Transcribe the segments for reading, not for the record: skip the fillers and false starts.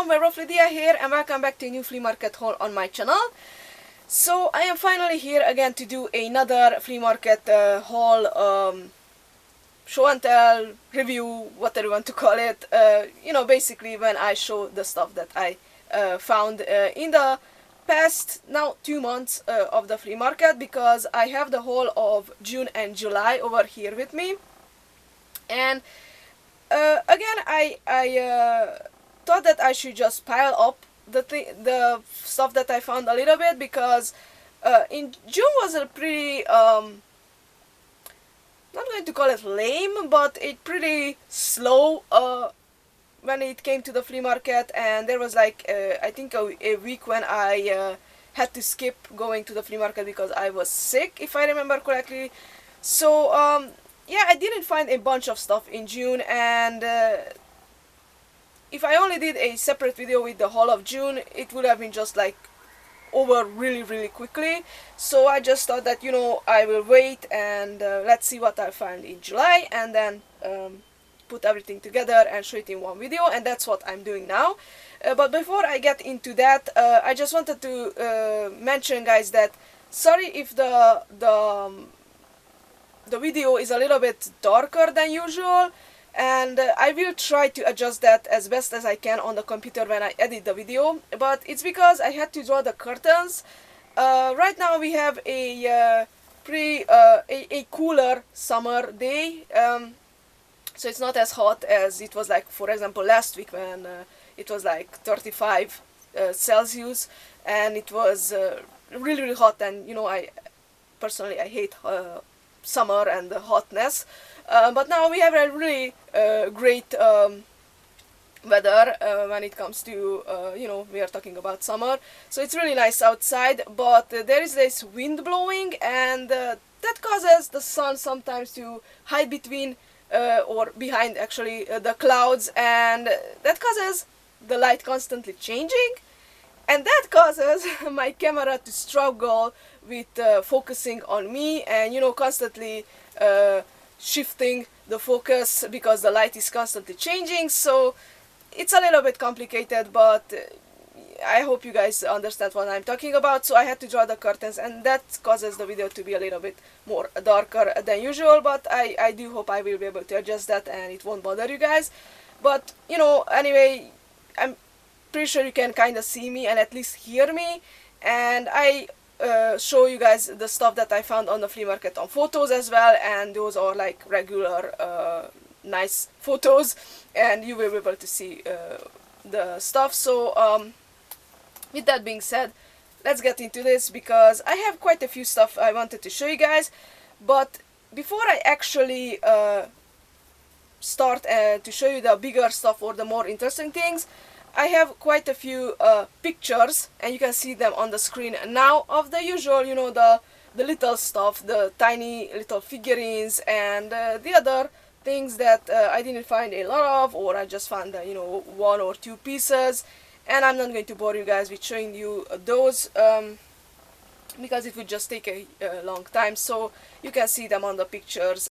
WerewolfLydia here, and welcome back to a new flea market haul on my channel. So I am finally here again to do another flea market haul, show and tell, review, whatever you want to call it. You know, basically when I show the stuff that I found in the past now 2 months of the flea market, because I have the whole of June and July over here with me. And again, I thought that I should just pile up the stuff that I found a little bit, because in June was a pretty not going to call it lame, but it pretty slow when it came to the flea market. And there was like I think a week when I had to skip going to the flea market because I was sick, if I remember correctly. So yeah, I didn't find a bunch of stuff in June, and if I only did a separate video with the whole of June, it would have been just like over really quickly. So I just thought that, you know, I will wait and let's see what I find in July, and then put everything together and show it in one video, and that's what I'm doing now. But before I get into that, I just wanted to mention, guys, that sorry if the video is a little bit darker than usual, and I will try to adjust that as best as I can on the computer when I edit the video, but it's because I had to draw the curtains. Right now we have a a cooler summer day, so it's not as hot as it was, like, for example, last week when it was like 35 Celsius, and it was really hot. And you know, I personally hate summer and the hotness, but now we have a really great weather when it comes to you know, we are talking about summer, so it's really nice outside. But there is this wind blowing, and that causes the sun sometimes to hide between or behind actually the clouds, and that causes the light constantly changing, and that causes my camera to struggle with focusing on me, and you know, constantly shifting the focus because the light is constantly changing. So it's a little bit complicated, but I hope you guys understand what I'm talking about. So I had to draw the curtains, and that causes the video to be a little bit more darker than usual, but I do hope I will be able to adjust that and it won't bother you guys. But you know, anyway, I'm pretty sure you can kind of see me and at least hear me, and I show you guys the stuff that I found on the flea market on photos as well, and those are like regular nice photos, and you will be able to see the stuff. So with that being said, let's get into this, because I have quite a few stuff I wanted to show you guys. But before I actually start to show you the bigger stuff or the more interesting things, I have quite a few pictures, and you can see them on the screen now, of the usual, you know, the little stuff, the tiny little figurines, and the other things that I didn't find a lot of, or I just found you know, 1 or 2 pieces. And I'm not going to bore you guys with showing you those, because it would just take a long time, so you can see them on the pictures.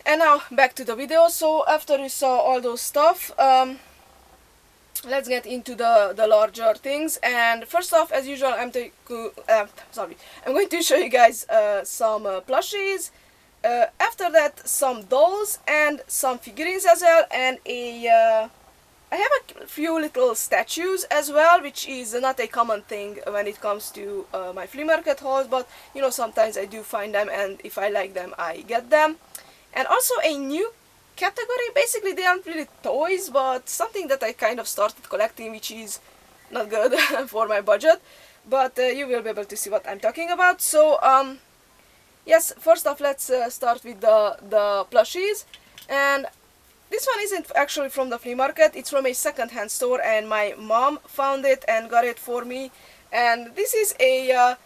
And now back to the video. So after you saw all those stuff, let's get into the larger things. And first off, as usual, I'm going to show you guys some plushies. After that, some dolls and some figurines as well, and I have a few little statues as well, which is not a common thing when it comes to my flea market hauls, but you know, sometimes I do find them, and if I like them, I get them. And also a new category. Basically, they aren't really toys, but something that I kind of started collecting, which is not good for my budget, but you will be able to see what I'm talking about. So Yes, first off, let's start with the plushies. And this one isn't actually from the flea market, it's from a second-hand store, and my mom found it and got it for me. And this is a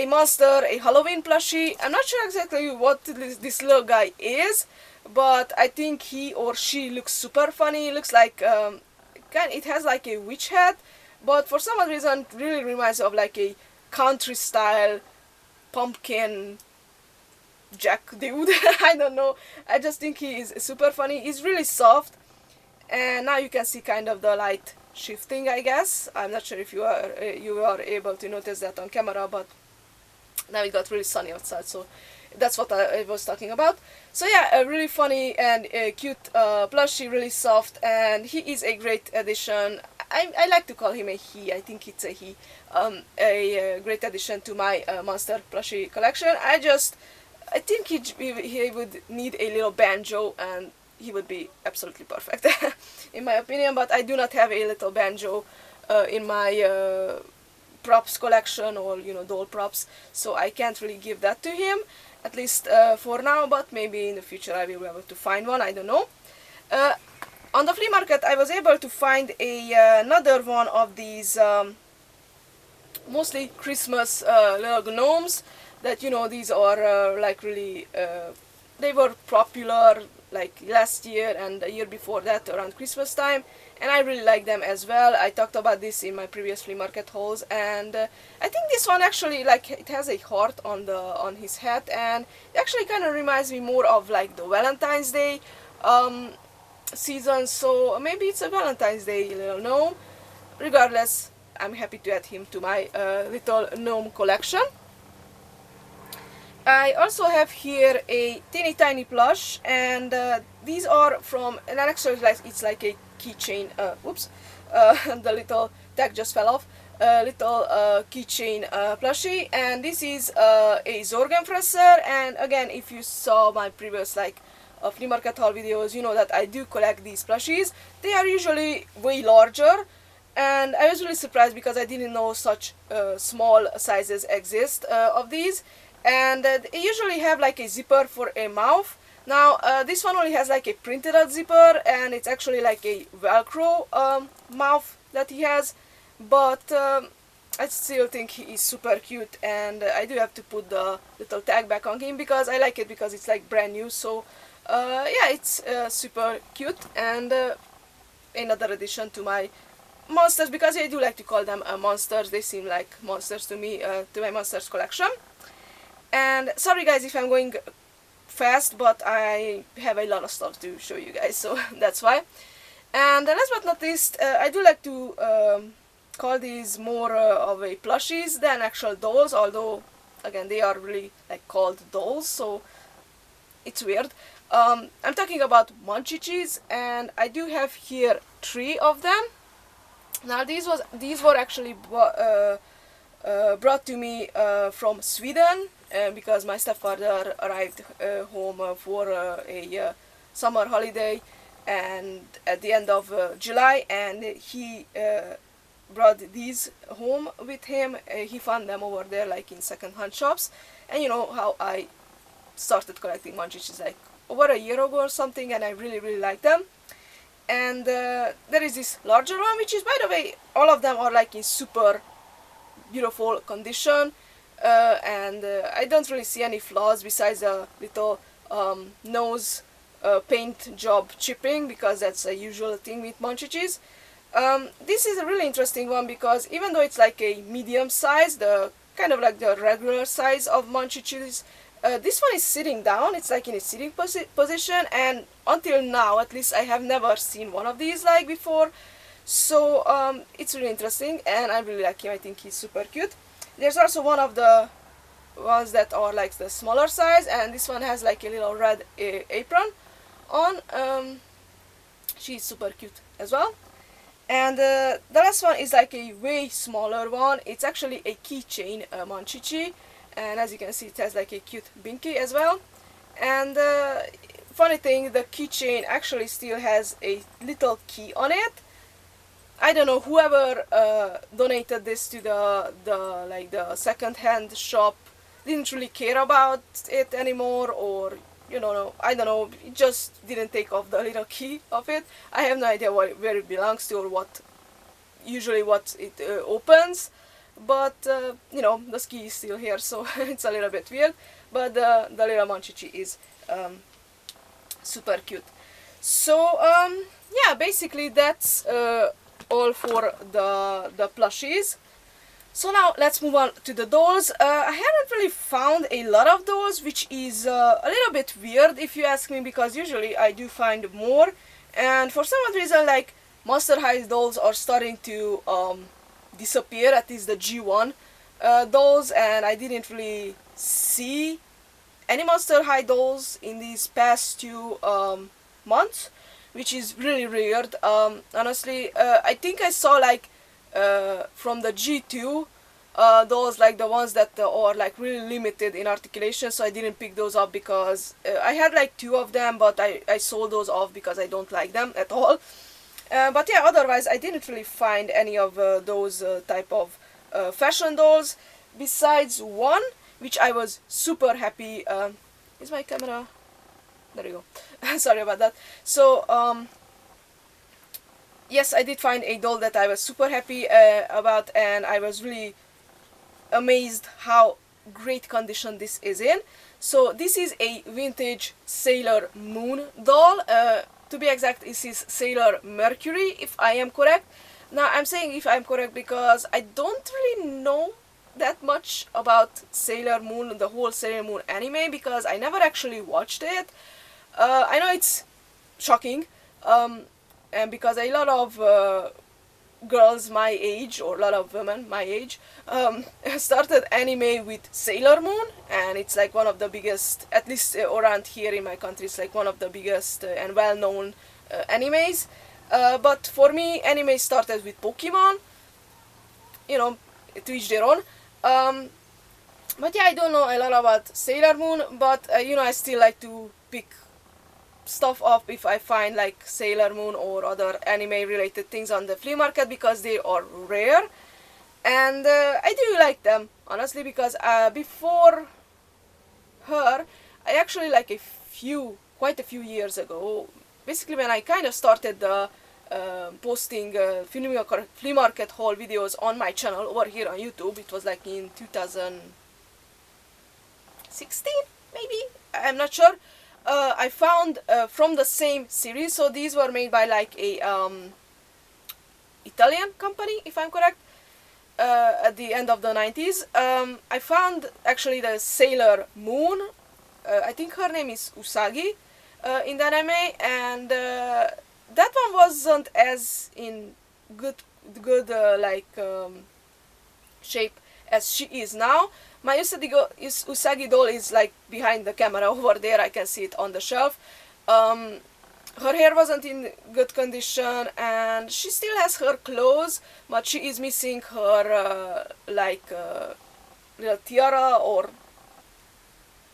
monster, a Halloween plushie. I'm not sure exactly what this little guy is, but I think he or she looks super funny. It looks like it has like a witch hat, but for some odd reason it really reminds me of like a country style pumpkin Jack dude. I don't know, I just think he is super funny. He's really soft, and now you can see kind of the light shifting, I guess. I'm not sure if you are able to notice that on camera, but now it got really sunny outside, so that's what I was talking about. So yeah, a really funny and cute plushie, really soft, and he is a great addition. I like to call him a he, I think it's a he. A great addition to my monster plushie collection. I think he would need a little banjo, and he would be absolutely perfect in my opinion, but I do not have a little banjo in my props collection, or doll props, so I can't really give that to him, at least for now, but maybe in the future I will be able to find one, I don't know. On the flea market I was able to find another one of these mostly Christmas little gnomes that, these are like really, they were popular like last year and the year before that around Christmas time, and I really like them as well. I talked about this in my previous flea market hauls, and I think this one actually, like, it has a heart on his hat, and it actually kind of reminds me more of like the Valentine's Day season, so maybe it's a Valentine's Day little gnome. Regardless, I'm happy to add him to my little gnome collection. I also have here a teeny tiny plush, and these are from, and actually it's like a keychain, whoops, the little tag just fell off, little keychain plushie, and this is a Zorgenfresser. And again, if you saw my previous flea market haul videos, you know that I do collect these plushies. They are usually way larger, and I was really surprised because I didn't know such small sizes exist of these. And they usually have like a zipper for a mouth. Now this one only has like a printed out zipper, and it's actually like a velcro mouth that he has, but I still think he is super cute, and I do have to put the little tag back on him because I like it, because it's like brand new. So yeah, it's super cute, and another addition to my monsters, because I do like to call them monsters. They seem like monsters to me, to my monsters collection. And sorry guys if I'm going fast, but I have a lot of stuff to show you guys, so that's why. And last but not least, I do like to call these more of a plushies than actual dolls, although again they are really like called dolls, so it's weird. I'm talking about Munchichis, and I do have here 3 of them. Now these were actually brought to me from Sweden, because my stepfather arrived home for a summer holiday, and at the end of July, and he brought these home with him. He found them over there like in second-hand shops, and you know how I started collecting Munchichis like over a year ago or something, and I really like them. And there is this larger one, which is, by the way, all of them are like in super beautiful condition, and I don't really see any flaws besides a little nose paint job chipping, because that's a usual thing with Munchichis. This is a really interesting one because even though it's like a medium size, the kind of like the regular size of Munchichis, this one is sitting down. It's like in a sitting position, and until now at least I have never seen one of these like before. So it's really interesting, and I really like him. I think he's super cute. There's also one of the ones that are like the smaller size, and this one has like a little red apron on. She's super cute as well. And the last one is like a way smaller one. It's actually a keychain Munchichi, and as you can see it has like a cute binky as well. And funny thing, the keychain actually still has a little key on it. I don't know, whoever donated this to the second-hand shop didn't really care about it anymore, or you know, I don't know, it just didn't take off the little key of it. I have no idea where it belongs to or what it opens, but you know, the key is still here, so it's a little bit weird, but the little Monchichi is super cute. So yeah, basically that's all for the plushies. So now let's move on to the dolls. I haven't really found a lot of dolls, which is a little bit weird if you ask me, because usually I do find more, and for some odd reason, like, Monster High dolls are starting to disappear, at least the G1 dolls, and I didn't really see any Monster High dolls in these past 2 months, which is really weird. Honestly, I think I saw, like, from the G2 those, like the ones that are like really limited in articulation, so I didn't pick those up because I had like 2 of them, but I sold those off because I don't like them at all. But yeah, otherwise I didn't really find any of those type of fashion dolls, besides one which I was super happy. Is my camera? There you go. Sorry about that. So yes, I did find a doll that I was super happy about, and I was really amazed how great condition this is in. So this is a vintage Sailor Moon doll. To be exact, this is Sailor Mercury, if I am correct. Now, I'm saying if I'm correct because I don't really know that much about Sailor Moon, the whole Sailor Moon anime, because I never actually watched it. I know it's shocking, and because a lot of girls my age, or a lot of women my age, started anime with Sailor Moon, and it's like one of the biggest, at least around here in my country, it's like one of the biggest and well-known animes. But for me, anime started with Pokemon, you know, to each their own. But yeah, I don't know a lot about Sailor Moon, but you know, I still like to pick stuff up if I find like Sailor Moon or other anime related things on the flea market, because they are rare, and I do like them, honestly, because before her, I actually, like quite a few years ago, basically when I kind of started posting flea market haul videos on my channel over here on YouTube. It was like in 2016 maybe, I'm not sure. I found from the same series, so these were made by like a Italian company, if I'm correct, at the end of the 90s. I found actually the Sailor Moon, I think her name is Usagi, in the anime, and that one wasn't as in good shape as she is now. My Usagi doll is like behind the camera over there, I can see it on the shelf. Her hair wasn't in good condition, and she still has her clothes, but she is missing her little tiara, or,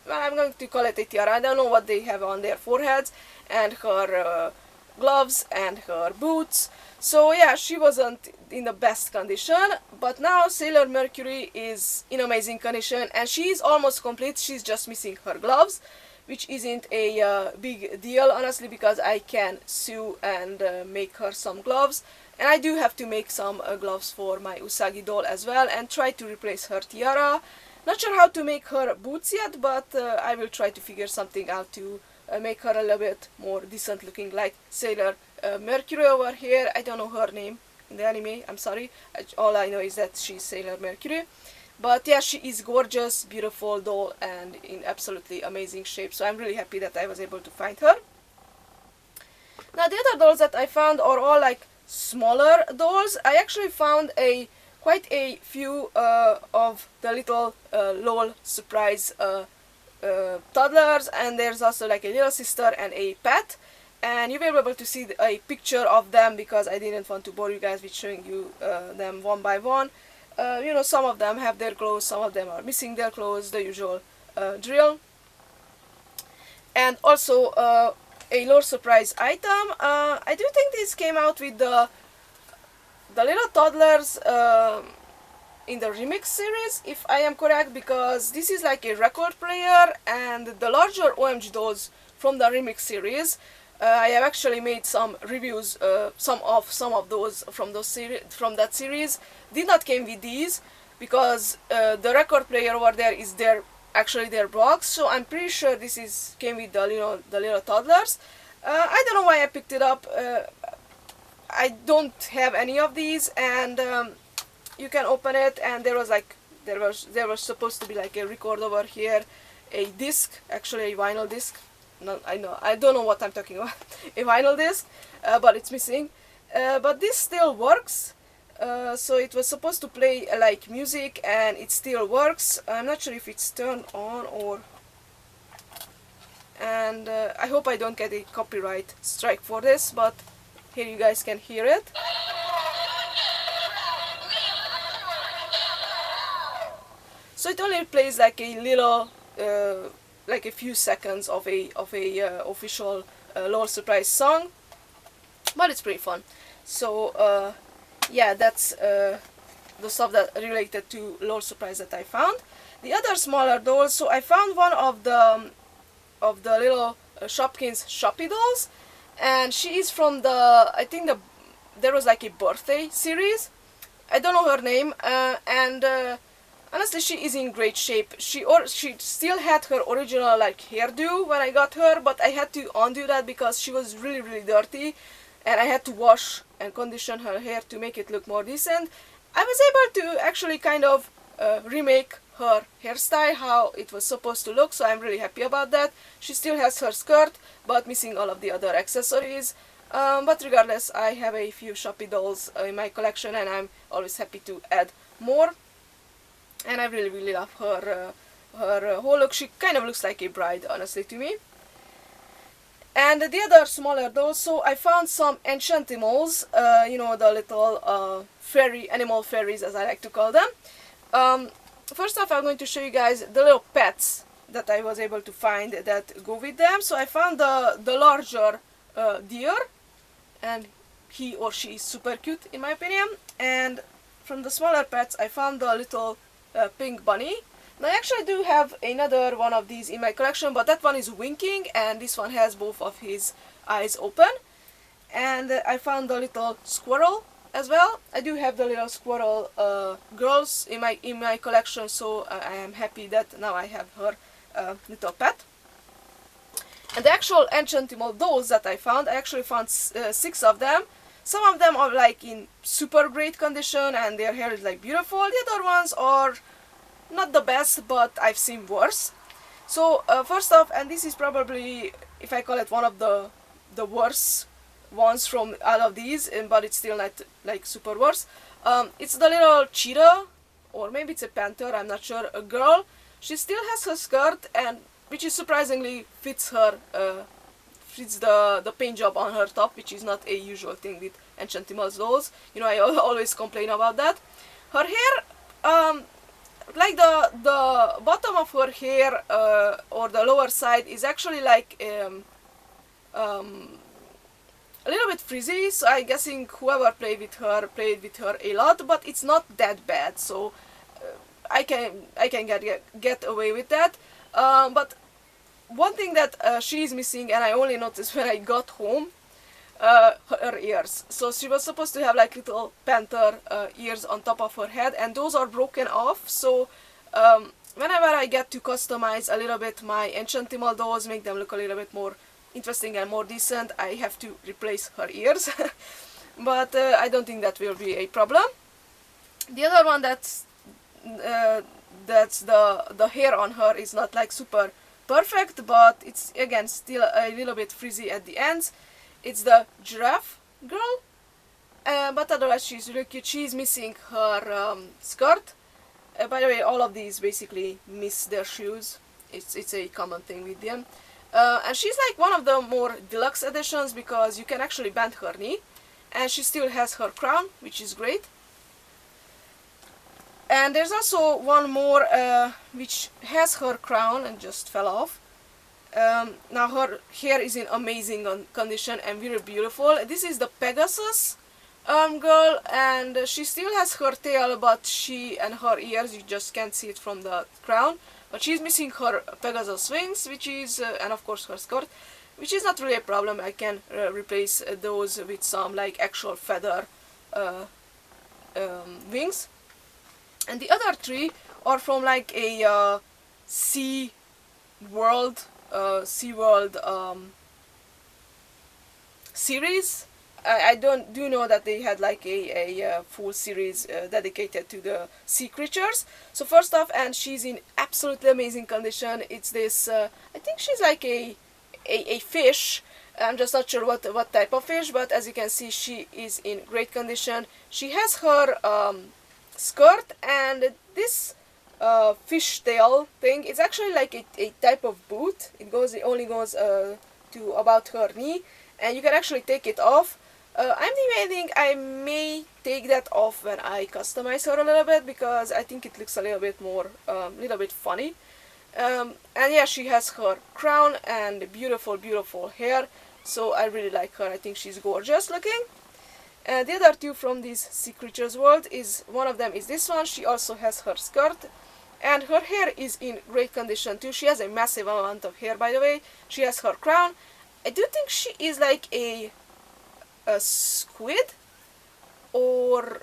well, I'm going to call it a tiara, I don't know what they have on their foreheads, and her gloves and her boots. So yeah, she wasn't in the best condition, but now Sailor Mercury is in amazing condition, and she is almost complete. She's just missing her gloves, which isn't a big deal, honestly, because I can sew and make her some gloves, and I do have to make some gloves for my Usagi doll as well, and try to replace her tiara. Not sure how to make her boots yet, but I will try to figure something out to make her a little bit more decent looking, like Sailor Mercury over here. I don't know her name in the anime, I'm sorry. All I know is that she's Sailor Mercury. But yeah, she is gorgeous, beautiful doll, and in absolutely amazing shape, so I'm really happy that I was able to find her. Now, the other dolls that I found are all like smaller dolls. I actually found quite a few of the little LOL surprise toddlers, and there's also like a little sister and a pet, and you will be able to see a picture of them because I didn't want to bore you guys with showing you them one by one. You know, some of them have their clothes, some of them are missing their clothes, the usual drill. And also a lore surprise item. I do think this came out with the little toddlers in the remix series, if I am correct, because this is like a record player, and the larger OMG dolls from the remix series, I have actually made some reviews, some of those from that series did not came with these, because the record player over there is actually their box, so I'm pretty sure this came with the little toddlers. I don't know why I picked it up. I don't have any of these, and you can open it, and there was supposed to be like a record over here, a disc, actually a vinyl disc. No, I don't know what I'm talking about. A vinyl disc, but it's missing. But this still works. So it was supposed to play like music, and it still works. I'm not sure if it's turned on or. And I hope I don't get a copyright strike for this, but here you guys can hear it. So it only plays like a little, like a few seconds of a official LOL surprise song, but it's pretty fun. So yeah, that's the stuff that related to LOL surprise that I found. The other smaller dolls, so I found one of the little Shopkins Shoppy dolls, and she is from I think there was like a birthday series. I don't know her name, and honestly, she is in great shape. She still had her original like hairdo when I got her, but I had to undo that because she was really dirty, and I had to wash and condition her hair to make it look more decent. I was able to actually kind of remake her hairstyle how it was supposed to look, so I'm really happy about that. She still has her skirt, but missing all of the other accessories. But regardless, I have a few Shoppy dolls in my collection, and I'm always happy to add more. And I really love her whole look. She kind of looks like a bride, honestly, to me. And the other smaller dolls, so I found some Enchantimals, you know, the little animal fairies, as I like to call them. First off, I'm going to show you guys the little pets that I was able to find that go with them. So I found the larger deer, and he or she is super cute in my opinion. And from the smaller pets, I found the little pink bunny. Now I actually do have another one of these in my collection, but that one is winking, and this one has both of his eyes open. And I found the little squirrel as well. I do have the little squirrel girls in my collection, so I am happy that now I have her little pet. And the actual Enchantimal dolls that I actually found 6 of them. Some of them are like in super great condition, and their hair is like beautiful. The other ones are not the best, but I've seen worse. So first off, and this is probably, if I call it, one of the worst ones from all of these, but it's still not like super worse. It's the little cheetah, or maybe it's a panther, I'm not sure, a girl. She still has her skirt, and which is surprisingly fits her, fits the paint job on her top, which is not a usual thing with Enchantimals dolls. You know, I always complain about that. Her hair, like the bottom of her hair, or the lower side, is actually like a little bit frizzy, so I'm guessing whoever played with her a lot, but it's not that bad, so I can get away with that. But one thing that she is missing, and I only noticed when I got home, her ears. So she was supposed to have like little panther ears on top of her head, and those are broken off. So whenever I get to customize a little bit my Enchantimal dolls, make them look a little bit more interesting and more decent, I have to replace her ears. But I don't think that will be a problem. The other one that's the hair on her is not like super perfect, but it's again still a little bit frizzy at the ends. It's the giraffe girl, but otherwise she's really cute. She's missing her skirt. By the way, all of these basically miss their shoes. It's a common thing with them. And she's like one of the more deluxe editions because you can actually bend her knee, and she still has her crown, which is great. And there's also one more which has her crown and just fell off. Now her hair is in amazing condition and very beautiful. This is the Pegasus girl, and she still has her tail, but she and her ears, you just can't see it from the crown, but she's missing her Pegasus wings, which is and of course her skirt, which is not really a problem. I can replace those with some like actual feather wings. And the other three are from like a Sea World series. I do know that they had like a full series dedicated to the sea creatures. So first off, and she's in absolutely amazing condition. It's this I think she's like a fish. I'm just not sure what type of fish, but as you can see, she is in great condition. She has her skirt, and this fishtail thing is actually like a type of boot. It only goes to about her knee, and you can actually take it off. I'm debating I may take that off when I customize her a little bit, because I think it looks a little bit more, little bit funny. And yeah, she has her crown and beautiful, beautiful hair, so I really like her. I think she's gorgeous looking. And the other two from this Sea Creatures world is, one of them is this one. She also has her skirt, and her hair is in great condition too. She has a massive amount of hair, by the way. She has her crown. I do think she is like a squid or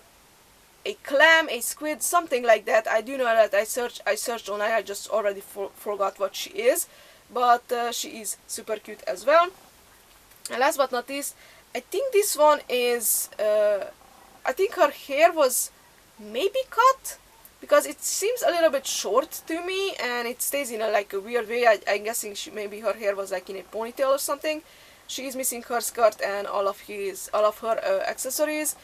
a clam, a squid, something like that. I do know that I searched online. I just already forgot what she is, but she is super cute as well. And last but not least, I think this one is I think her hair was maybe cut, because it seems a little bit short to me, and it stays in like a weird way. I'm guessing maybe her hair was like in a ponytail or something. She is missing her skirt and all of her accessories,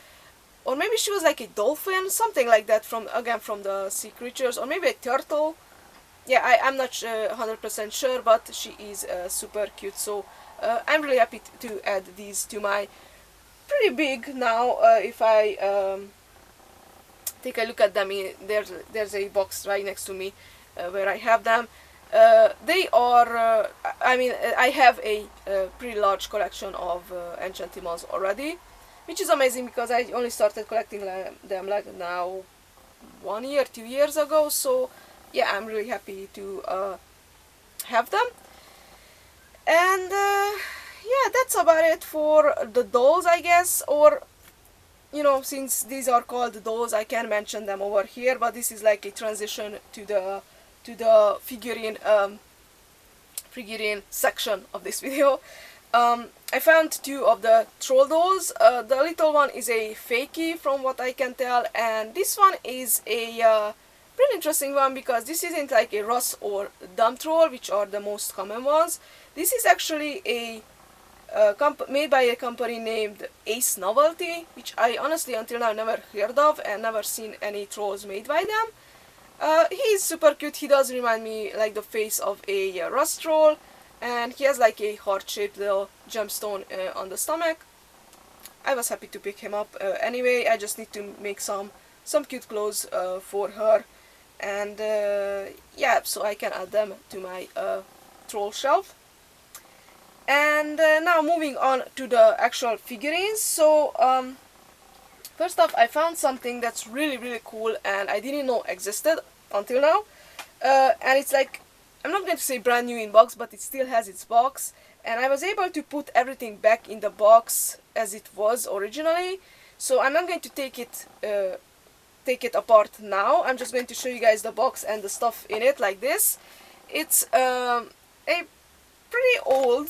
or maybe she was like a dolphin, something like that, from the Sea Creatures, or maybe a turtle. Yeah, I'm not 100% sure, but she is super cute. So I'm really happy to add these to my pretty big now. If I take a look at them, there's a box right next to me where I have them. They are, I have a pretty large collection of Enchantimals already, which is amazing, because I only started collecting them like now 1 year, 2 years ago. So yeah, I'm really happy to have them. And yeah, that's about it for the dolls, I guess. Or, you know, since these are called dolls, I can mention them over here, but this is like a transition to the figurine section of this video. I found two of the troll dolls. The little one is a fakie from what I can tell, and this one is a pretty interesting one, because this isn't like a Russ or Dumb Troll, which are the most common ones. This is actually a made by a company named Ace Novelty, which I honestly until now never heard of, and never seen any trolls made by them. He's super cute. He does remind me like the face of a rust troll, and he has like a heart-shaped little gemstone on the stomach. I was happy to pick him up. Anyway, I just need to make some cute clothes for her, and yeah, so I can add them to my troll shelf. And now moving on to the actual figurines. So first off, I found something that's really, really cool, and I didn't know existed until now. And it's like, I'm not going to say brand new in box, but it still has its box. And I was able to put everything back in the box as it was originally. So I'm not going to take it apart now. I'm just going to show you guys the box and the stuff in it like this. It's a pretty old,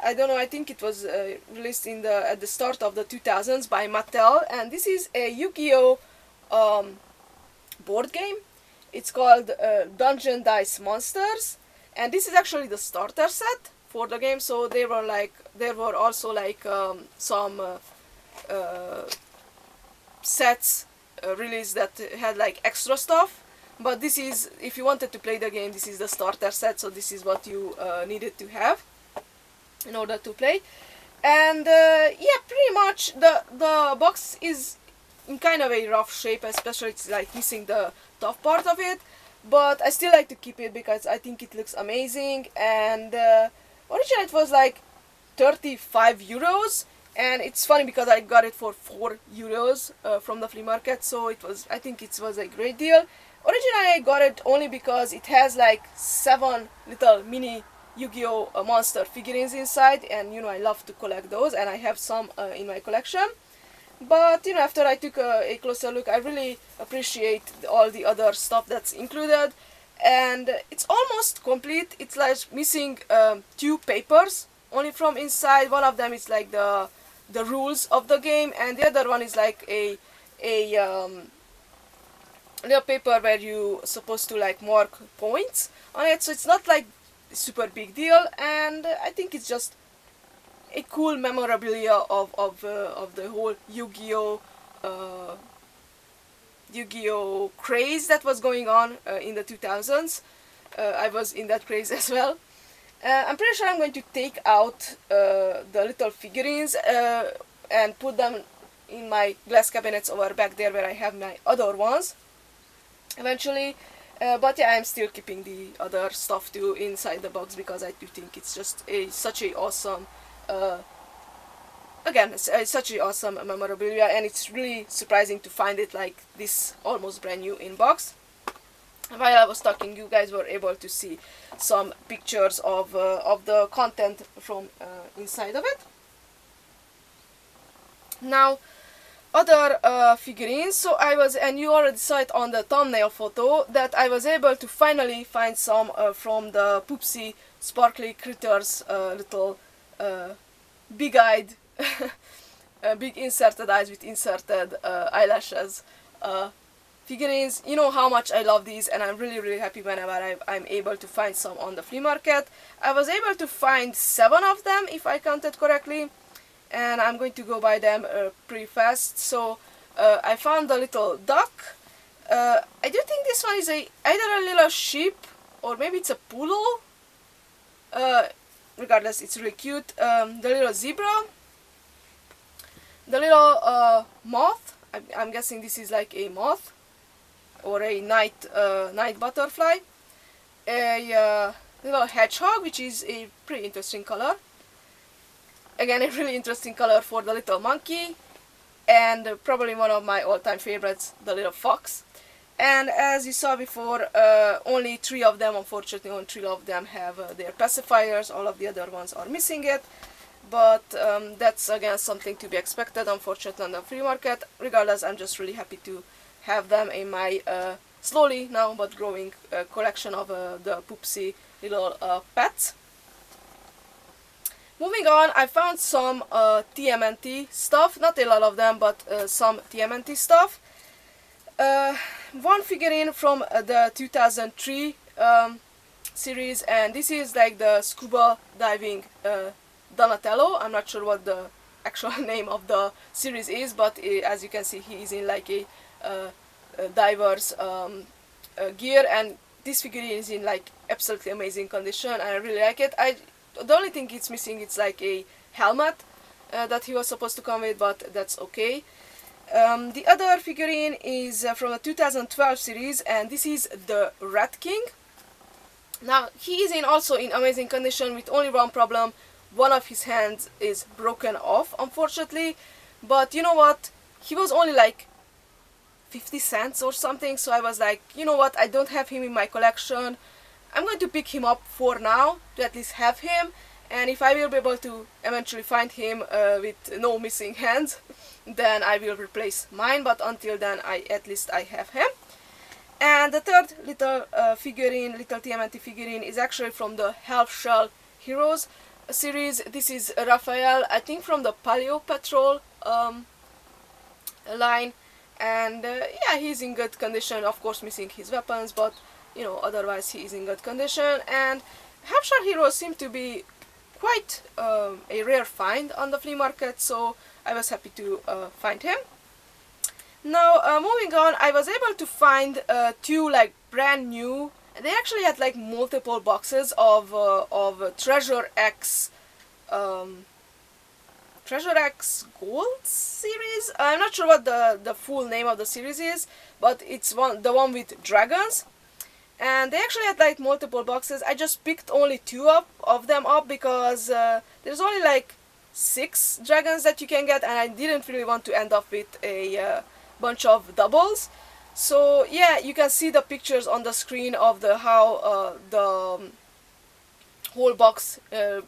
I don't know, I think it was released at the start of the 2000s by Mattel, and this is a Yu-Gi-Oh! Board game. It's called Dungeon Dice Monsters, and this is actually the starter set for the game. So there were also like some sets released that had like extra stuff, but this is, if you wanted to play the game, this is the starter set, so this is what you needed to have in order to play. And yeah, pretty much the box is in kind of a rough shape, especially it's like missing the top part of it, but I still like to keep it because I think it looks amazing. And originally it was like 35 euros. And it's funny because I got it for €4 from the flea market, so I think it was a great deal. Originally I got it only because it has like 7 little mini Yu-Gi-Oh! Monster figurines inside, and I love to collect those, and I have some in my collection. But after I took a closer look, I really appreciate all the other stuff that's included, and it's almost complete. It's like missing 2 papers only from inside. One of them is like the rules of the game, and the other one is like a little paper where you supposed to like mark points on it. So it's not like super big deal, and I think it's just a cool memorabilia of the whole Yu-Gi-Oh craze that was going on in the 2000s. I was in that craze as well. I'm pretty sure I'm going to take out the little figurines and put them in my glass cabinets over back there where I have my other ones eventually. But yeah, I'm still keeping the other stuff too inside the box because I do think it's just such a awesome such a awesome memorabilia, and it's really surprising to find it like this almost brand new in box. While I was talking, you guys were able to see some pictures of the content from inside of it. Now, other figurines. So and you already saw it on the thumbnail photo, that I was able to finally find some from the Poopsie Sparkly Critters little big-eyed, big inserted eyes with inserted eyelashes figurines. You know how much I love these, and I'm really happy whenever I'm able to find some on the flea market. I was able to find 7 of them, if I counted correctly, and I'm going to go buy them pretty fast. So I found the little duck. I do think this one is either a little sheep or maybe it's a poodle. Regardless, it's really cute. The little zebra, the little moth. I'm guessing this is like a moth or a night butterfly. A little hedgehog, which is a pretty interesting color. Again, a really interesting color for the little monkey, and probably one of my all-time favorites, the little fox. And as you saw before, only 3 of them, unfortunately, only 3 of them have their pacifiers. All of the other ones are missing it. But that's again something to be expected, unfortunately, on the free market. Regardless, I'm just really happy to have them in my slowly now but growing collection of the Poopsie little pets. Moving on, I found some TMNT stuff, not a lot of them, but some TMNT stuff. One figurine from the 2003 series, and this is like the scuba diving Donatello. I'm not sure what the actual name of the series is, but as you can see, he is in like a diver's gear, and this figurine is in like absolutely amazing condition. I really like it. The only thing it's missing, it's like a helmet that he was supposed to come with, but that's okay. The other figurine is from the 2012 series, and this is the Rat King. Now, he is also in amazing condition with only one problem. One of his hands is broken off, unfortunately, but you know what? He was only like 50 cents or something, so I was like, you know what? I don't have him in my collection. I'm going to pick him up for now, to at least have him, and if I will be able to eventually find him with no missing hands, then I will replace mine, but until then, at least I have him. And the third little figurine, little TMNT figurine, is actually from the Half Shell Heroes series. This is Raphael, I think from the Paleo Patrol line, and yeah, he's in good condition, of course missing his weapons, but you know, otherwise he is in good condition. And Half Shell Heroes seem to be quite a rare find on the flea market, so I was happy to find him. Now, moving on, I was able to find 2 like brand new. They actually had like multiple boxes of Treasure X Gold series. I'm not sure what the full name of the series is, but it's the one with dragons. And they actually had like multiple boxes. I just picked only 2 of them up because there's only like 6 dragons that you can get, and I didn't really want to end up with a bunch of doubles. So yeah, you can see the pictures on the screen of the how the whole box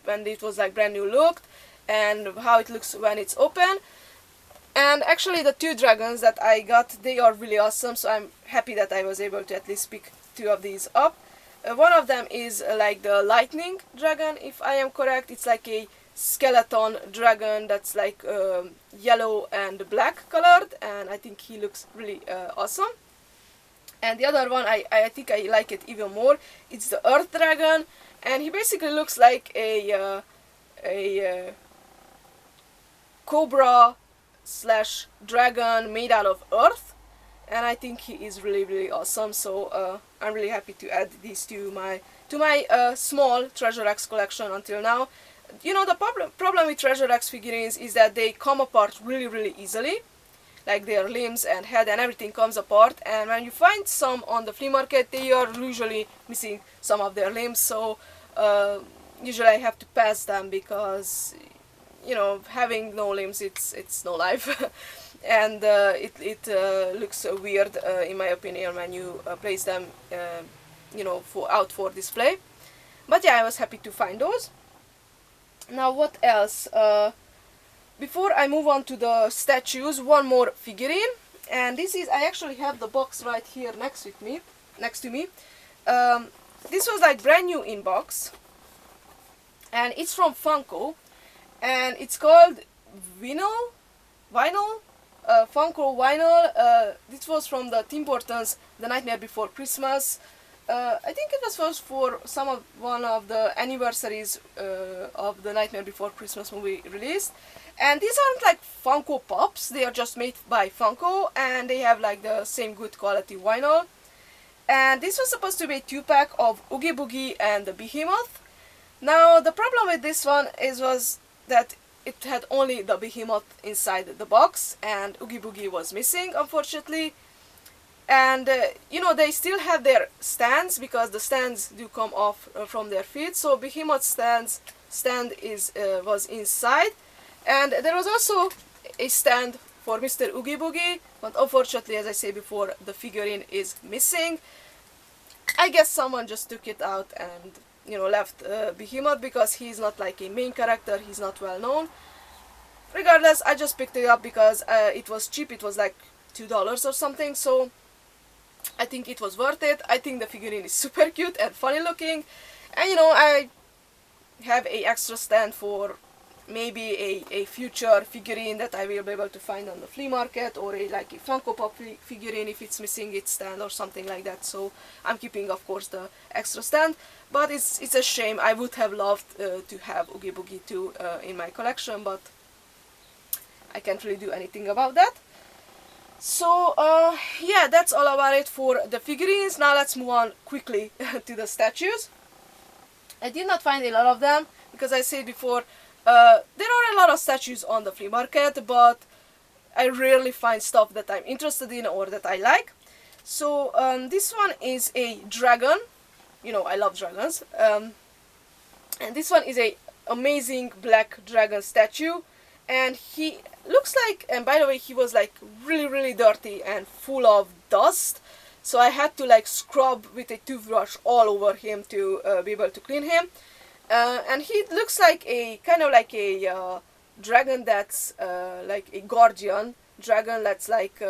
when it was like brand new looked, and how it looks when it's open. And actually the 2 dragons that I got, they are really awesome, so I'm happy that I was able to at least pick 2 of these up. One of them is like the lightning dragon, if I am correct. It's like a skeleton dragon that's like yellow and black colored, and I think he looks really awesome. And the other one, I think I like it even more. It's the earth dragon, and he basically looks like a cobra slash dragon made out of earth, and I think he is really awesome. So I'm really happy to add these to my small Treasure X collection until now. You know, the problem with Treasure X figurines is that they come apart really easily. Like their limbs and head and everything comes apart, and when you find some on the flea market, they are usually missing some of their limbs. So usually I have to pass them because, you know, having no limbs, it's no life. And it looks weird in my opinion when you place them you know, out for display. But yeah, I was happy to find those. Now what else? Before I move on to the statues, one more figurine, and this is, I actually have the box right here next to me. This was like brand new in box, and it's from Funko, and it's called Vinyl, Funko Vinyl. This was from the Tim Burton's The Nightmare Before Christmas. I think it was first for one of the anniversaries of the Nightmare Before Christmas movie released. And these aren't like Funko Pops, they are just made by Funko, and they have like the same good quality vinyl. And this was supposed to be a 2-pack of Oogie Boogie and the Behemoth. Now the problem with this one was that it had only the Behemoth inside the box, and Oogie Boogie was missing, unfortunately. And you know, they still have their stands, because the stands do come off from their feet. So Behemoth stand was inside. And there was also a stand for Mr. Oogie Boogie, but unfortunately, as I said before, the figurine is missing. I guess someone just took it out and, you know, left Behemoth, because he's not like a main character, he's not well known. Regardless, I just picked it up because it was cheap, it was like $2 or something, so I think it was worth it. I think the figurine is super cute and funny looking, and you know, I have a extra stand for maybe a future figurine that I will be able to find on the flea market, or like a Funko Pop figurine if it's missing its stand or something like that. So I'm keeping, of course, the extra stand, but it's a shame. I would have loved to have Oogie Boogie too in my collection, but I can't really do anything about that. So yeah, that's all about it for the figurines. Now let's move on quickly to the statues. I did not find a lot of them, because I said before, there are a lot of statues on the flea market, but I rarely find stuff that I'm interested in or that I like. So this one is a dragon. You know, I love dragons. And this one is a amazing black dragon statue, and he looks like, and by the way, he was like really dirty and full of dust, so I had to like scrub with a toothbrush all over him to be able to clean him. And he looks like a kind of like a dragon that's like a guardian dragon that's like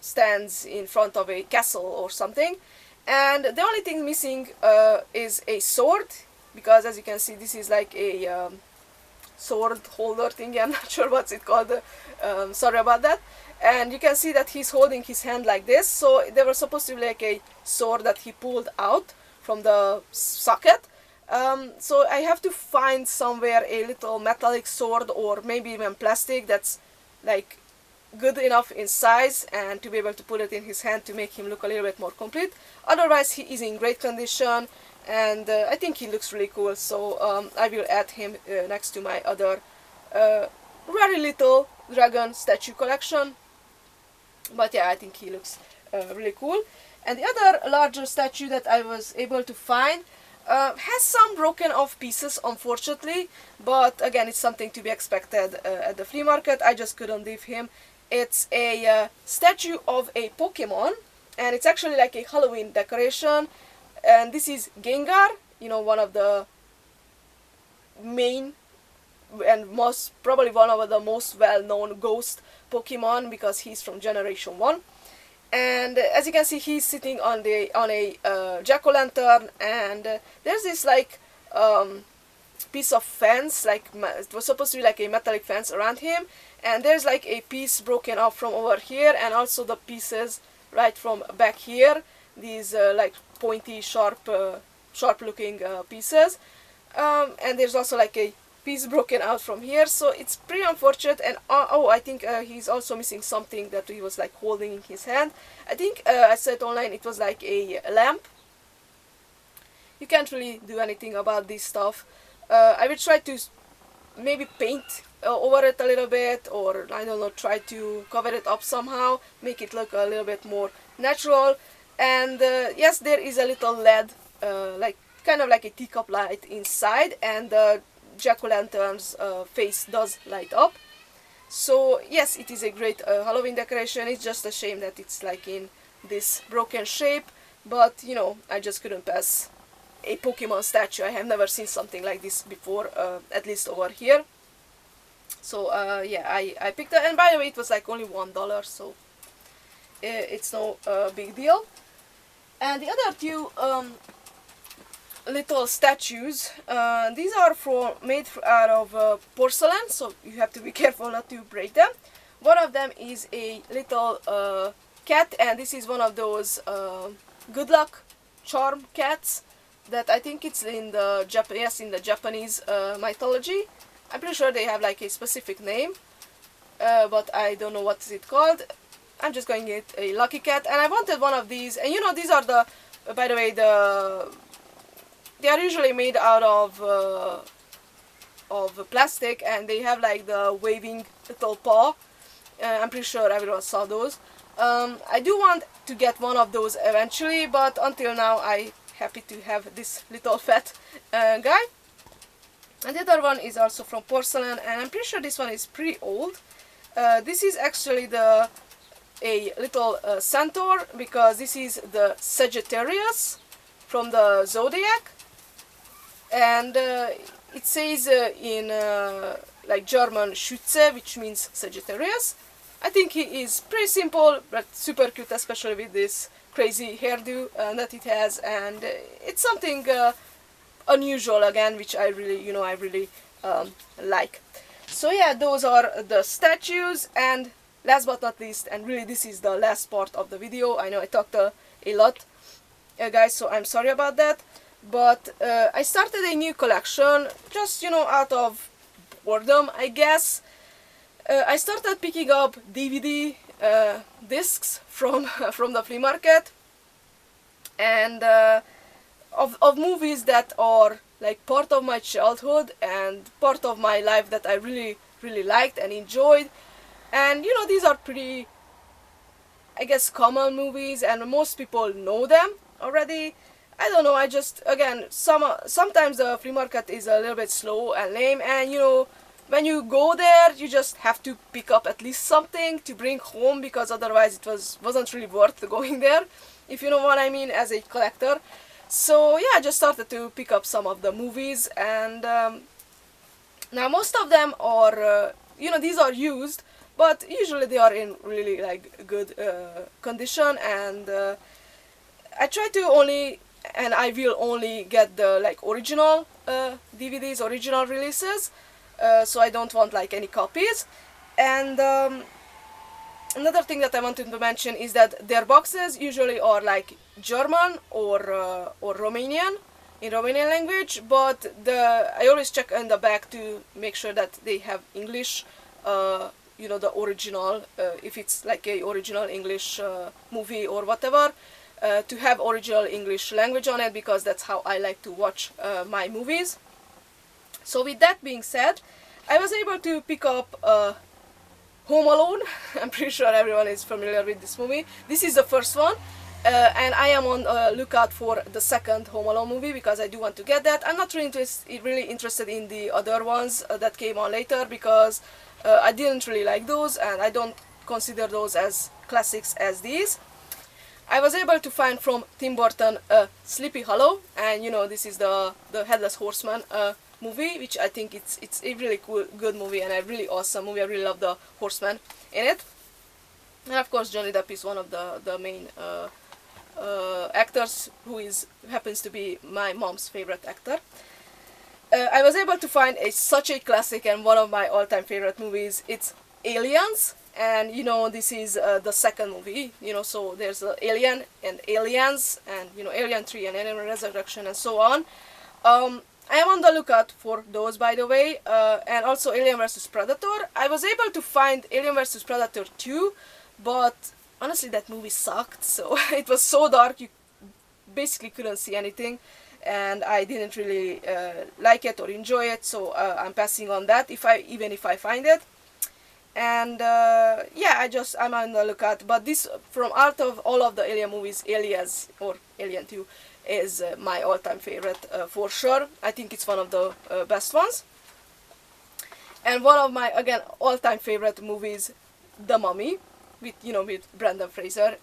stands in front of a castle or something. And the only thing missing is a sword, because as you can see, this is like a sword holder thing. I'm not sure what's it called. Sorry about that. And you can see that he's holding his hand like this. So there was supposed to be like a sword that he pulled out from the socket. So I have to find somewhere a little metallic sword, or maybe even plastic, that's like good enough in size and to be able to put it in his hand to make him look a little bit more complete. Otherwise, he is in great condition, and I think he looks really cool. So I will add him next to my other very little dragon statue collection. But yeah, I think he looks really cool. And the other larger statue that I was able to find Has some broken off pieces, unfortunately, but again, it's something to be expected at the flea market. I just couldn't leave him. It's a statue of a Pokemon, and it's actually like a Halloween decoration. And this is Gengar, you know, one of the main and probably one of the most well-known ghost Pokemon, because he's from Generation 1. And as you can see, he's sitting on a jack-o'-lantern, and there's this like piece of fence, like it was supposed to be like a metallic fence around him, and there's like a piece broken off from over here, and also the pieces right from back here, these like pointy, sharp looking pieces, and there's also like a piece broken out from here, so it's pretty unfortunate. And oh, I think he's also missing something that he was like holding in his hand. I think I said online it was like a lamp. You can't really do anything about this stuff. I will try to maybe paint over it a little bit, or I don't know, try to cover it up somehow, make it look a little bit more natural. And yes, there is a little LED, like kind of like a teacup light inside, and the jack-o'-lantern's face does light up. So yes, it is a great Halloween decoration. It's just a shame that it's like in this broken shape, but you know, I just couldn't pass a Pokemon statue. I have never seen something like this before, at least over here. So yeah, I picked it, and by the way, it was like only $1, so it's no big deal. And the other two little statues, these are made out of porcelain, so you have to be careful not to break them. One of them is a little cat, and this is one of those good luck charm cats that I think it's in the Japanese mythology. I'm pretty sure they have like a specific name, but I don't know what is it called. I'm just going to get a lucky cat, and I wanted one of these. And you know, these are the, by the way, they are usually made out of plastic, and they have like the waving little paw. I'm pretty sure everyone saw those. I do want to get one of those eventually, but until now I'm happy to have this little fat guy. And the other one is also from porcelain, and I'm pretty sure this one is pretty old. This is actually a little centaur, because this is the Sagittarius from the zodiac, and it says in like German Schütze, which means Sagittarius. I think he is pretty simple but super cute, especially with this crazy hairdo that it has, and it's something unusual again, which I really like. So yeah, those are the statues, and last but not least, and really this is the last part of the video. I know I talked a lot, guys, so I'm sorry about that, but I started a new collection, just, you know, out of boredom, I guess. I started picking up DVD discs from the flea market, and of movies that are like part of my childhood and part of my life that I really liked and enjoyed. And you know, these are pretty, I guess, common movies, and most people know them already. I don't know, I just, again, sometimes the flea market is a little bit slow and lame, and you know, when you go there, you just have to pick up at least something to bring home, because otherwise it wasn't really worth going there, if you know what I mean, as a collector. So yeah, I just started to pick up some of the movies, and now most of them are, you know, these are used, but usually they are in really like good condition, and I try to only, and I will only get the like original DVDs, original releases, so I don't want like any copies. And another thing that I wanted to mention is that their boxes usually are like German or Romanian, in Romanian language, but I always check in the back to make sure that they have English, you know, the original, if it's like a original English movie or whatever, to have original English language on it, because that's how I like to watch my movies. So with that being said, I was able to pick up Home Alone. I'm pretty sure everyone is familiar with this movie. This is the first one, and I am on lookout for the second Home Alone movie because I do want to get that. I'm not really interested in the other ones that came on later because I didn't really like those, and I don't consider those as classics as these. I was able to find from Tim Burton Sleepy Hollow, and you know, this is the Headless Horseman movie, which I think it's a really cool, good movie, and a really awesome movie. I really love the horseman in it. And of course Johnny Depp is one of the main actors, who happens to be my mom's favorite actor. I was able to find such a classic and one of my all-time favorite movies. It's Aliens, and you know, this is the second movie, you know, so there's Alien and Aliens, and you know, Alien 3 and Alien Resurrection and so on. I am on the lookout for those, by the way, and also Alien vs Predator. I was able to find Alien vs Predator 2, but honestly that movie sucked, so it was so dark you basically couldn't see anything, and I didn't really like it or enjoy it, so I'm passing on that even if I find it. And yeah, I'm on the lookout. But this, from out of all of the Alien movies, Aliens or Alien 2 is my all-time favorite for sure. I think it's one of the best ones. And one of my, again, all-time favorite movies, The Mummy, with Brendan Fraser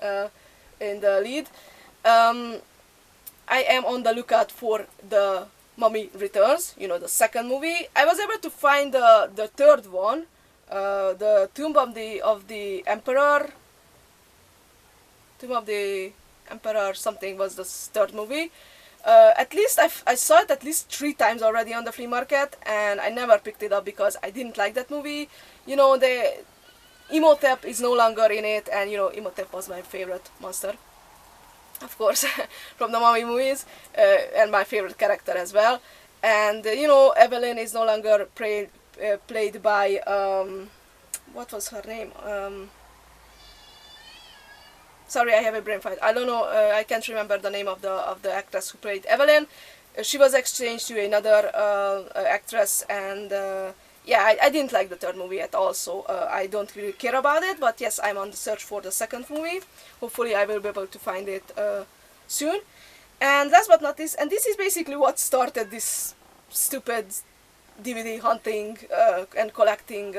in the lead. I am on the lookout for The Mummy Returns, you know, the second movie. I was able to find the third one. The Tomb of the Emperor something was the third movie. At least I saw it at least 3 times already on the flea market, and I never picked it up because I didn't like that movie. You know, the Imhotep is no longer in it, and you know, Imhotep was my favorite monster, of course, from the Mummy movies, and my favorite character as well. And you know, Evelyn is no longer played by what was her name? Sorry, I have a brain fight. I don't know. I can't remember the name of the actress who played Evelyn. She was exchanged to another actress, and yeah, I didn't like the third movie at all. So I don't really care about it. But yes, I'm on the search for the second movie. Hopefully, I will be able to find it soon. And last but not least, and this is basically what started this stupid DVD hunting and collecting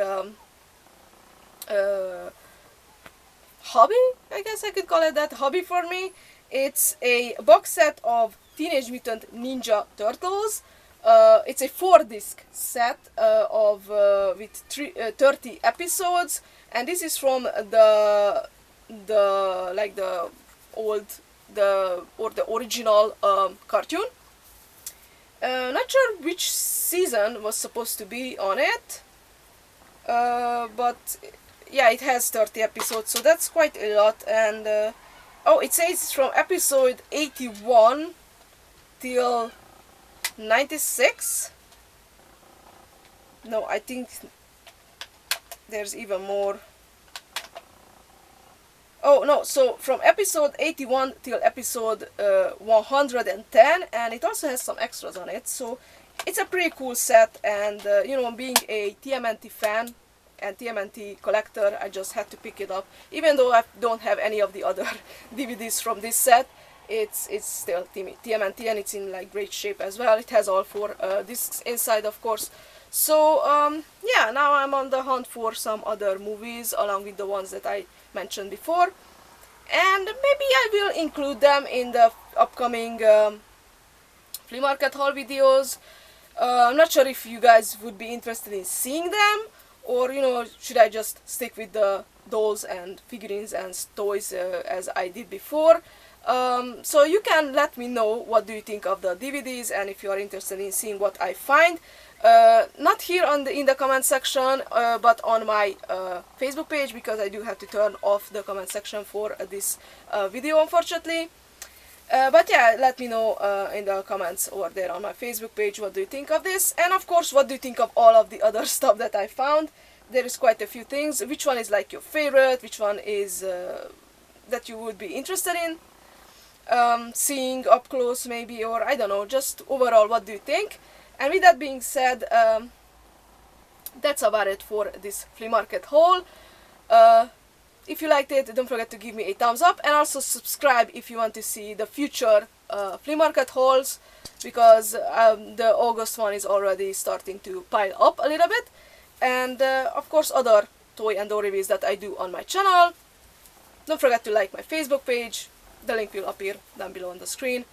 hobby, I guess I could call it that, hobby for me. It's a box set of Teenage Mutant Ninja Turtles. It's a 4-disc set with 30 episodes, and this is from the original cartoon. Not sure which season was supposed to be on it, but yeah, it has 30 episodes, so that's quite a lot. And oh, it says it's from episode 81 till 96. No, I think there's even more. Oh no, so from episode 81 till episode 110, and it also has some extras on it, so it's a pretty cool set. And you know, being a TMNT fan and TMNT collector, I just had to pick it up. Even though I don't have any of the other DVDs from this set, it's still TMNT, and it's in like great shape as well. It has all 4 discs inside, of course. So yeah, now I'm on the hunt for some other movies along with the ones that I mentioned before, and maybe I will include them in the upcoming flea market haul videos. I'm not sure if you guys would be interested in seeing them, or you know, should I just stick with the dolls and figurines and toys as I did before. So you can let me know what do you think of the DVDs, and if you are interested in seeing what I find. Not here in the comment section, but on my Facebook page, because I do have to turn off the comment section for this video, unfortunately. But yeah, let me know in the comments over there on my Facebook page what do you think of this, and of course what do you think of all of the other stuff that I found. There is quite a few things. Which one is like your favorite? Which one is that you would be interested in seeing up close maybe, or I don't know, just overall what do you think? And with that being said, that's about it for this flea market haul. if you liked it, don't forget to give me a thumbs up, and also subscribe if you want to see the future flea market hauls, because the August one is already starting to pile up a little bit, and of course other toy and doll reviews that I do on my channel. Don't forget to like my Facebook page, the link will appear down below on the screen.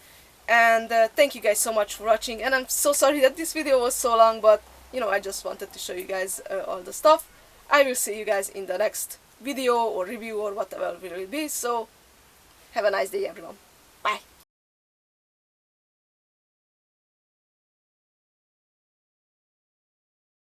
And thank you guys so much for watching, and I'm so sorry that this video was so long, but you know, I just wanted to show you guys all the stuff. I will see you guys in the next video or review or whatever will it be, so have a nice day everyone. Bye!